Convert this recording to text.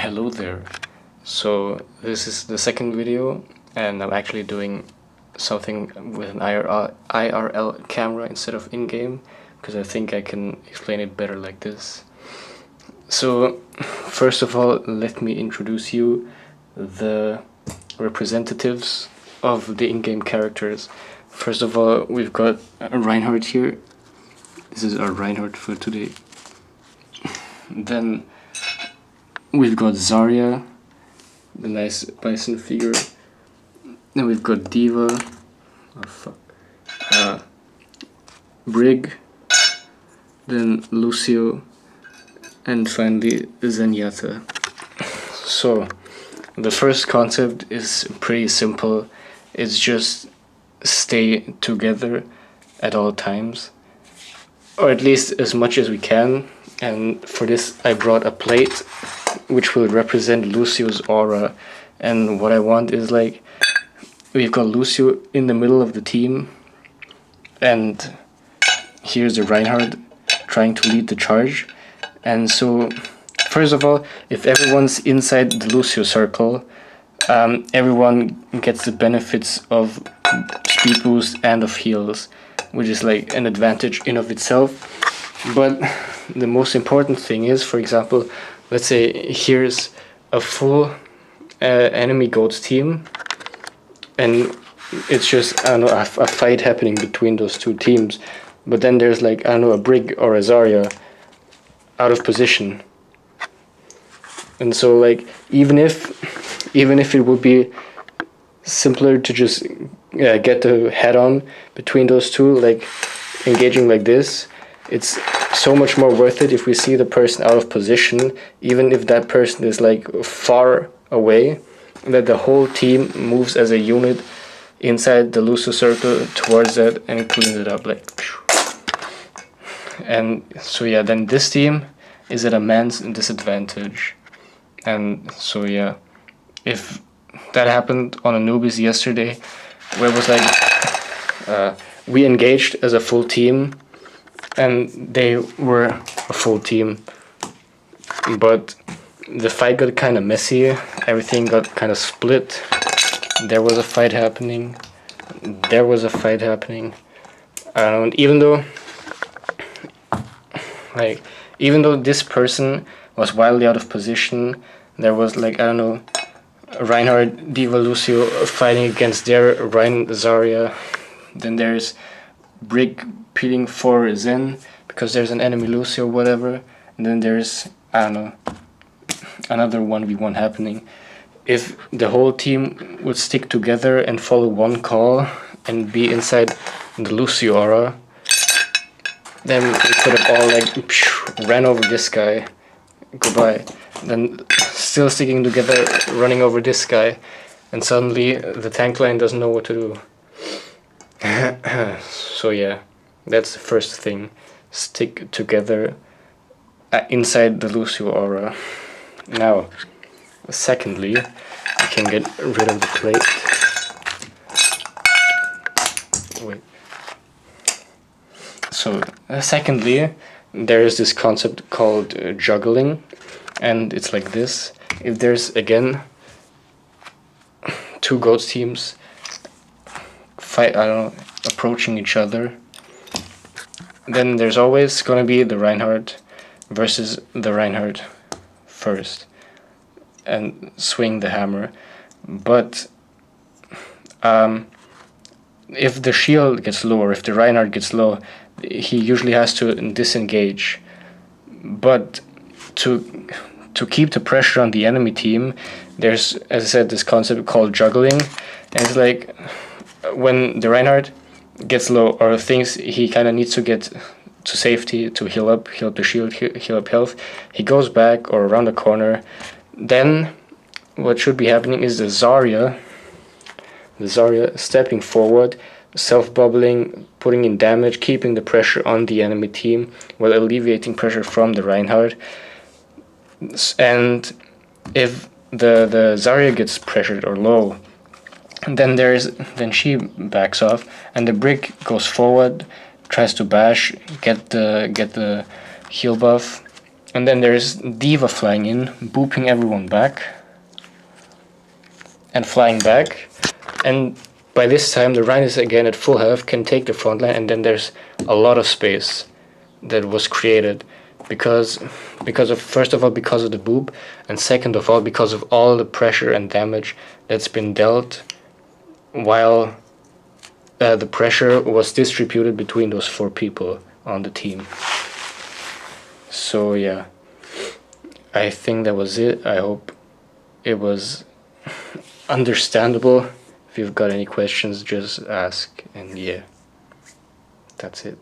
Hello there. So this is the second video, and I'm actually doing something with an IRL camera instead of in-game, because I think I can explain it better like this. So first of all, let me introduce you the representatives of the in-game characters. First of all, we've got Reinhardt here. This is our Reinhardt for today. Then we've got Zarya, the nice bison figure. Then we've got Diva, Brig, then Lucio, and finally Zenyatta. So the first concept is pretty simple. It's just stay together at all times, or at least as much as we can. And for this I brought a plate which will represent Lucio's aura. And what I want is, like, we've got Lucio in the middle of the team, and here's the Reinhardt trying to lead the charge. And so first of all, if everyone's inside the Lucio circle, everyone gets the benefits of speed boost and of heals, which is like an advantage in of itself. But the most important thing is, for example, let's say here's a full enemy goats team, and it's just, I don't know, a fight happening between those two teams. But then there's, like, I don't know, a Brig or a Zarya out of position. And so, like, even if it would be simpler to just get the head on between those two, like engaging like this, it's so much more worth it if we see the person out of position, even if that person is like far away, that the whole team moves as a unit inside the Lucio circle towards that and cleans it up, like. And so yeah, then this team is at a man's disadvantage. And so yeah, if that happened on Anubis yesterday, where it was like we engaged as a full team and they were a full team, but the fight got kind of messy, everything got kind of split. There was a fight happening, there was a fight happening. Even though this person was wildly out of position, there was, like, I don't know, Reinhardt, Diva, Lucio fighting against their Rein, Zarya. Then there's Brig peeling for Zen because there's an enemy Lucio or whatever. And then there's, I don't know, another 1v1 happening. If the whole team would stick together and follow one call and be inside the Lucio aura, then we could have all, like, ran over this guy. Goodbye. Then still sticking together, running over this guy, and suddenly the tank line doesn't know what to do. So yeah, that's the first thing. Stick together inside the Lucio aura. Now, secondly, we can get rid of the plate. Wait. So, secondly, there is this concept called juggling, and it's like this. If there's, again, two goats teams fight, I don't know, approaching each other, then there's always gonna be the Reinhardt versus the Reinhardt first, and swing the hammer. But if the shield gets low, or if the Reinhardt gets low, he usually has to disengage. But to keep the pressure on the enemy team, there's, as I said, this concept called juggling. And it's like, when the Reinhardt gets low or thinks he kind of needs to get to safety to heal up the shield, heal up health, he goes back or around the corner. Then what should be happening is the Zarya stepping forward, self-bubbling, putting in damage, keeping the pressure on the enemy team while alleviating pressure from the Reinhardt. And if the Zarya gets pressured or low, then she backs off, and the Brig goes forward, tries to bash, get the heal buff, And then there's Diva flying in, booping everyone back, and flying back. And by this time, the Rhine is again at full health, can take the front line, and then there's a lot of space that was created because of, first of all, because of the boop, and second of all, because of all the pressure and damage that's been dealt while the pressure was distributed between those 4 people on the team. So yeah, I think that was it. I hope it was understandable. If you've got any questions, just ask, and yeah, that's it.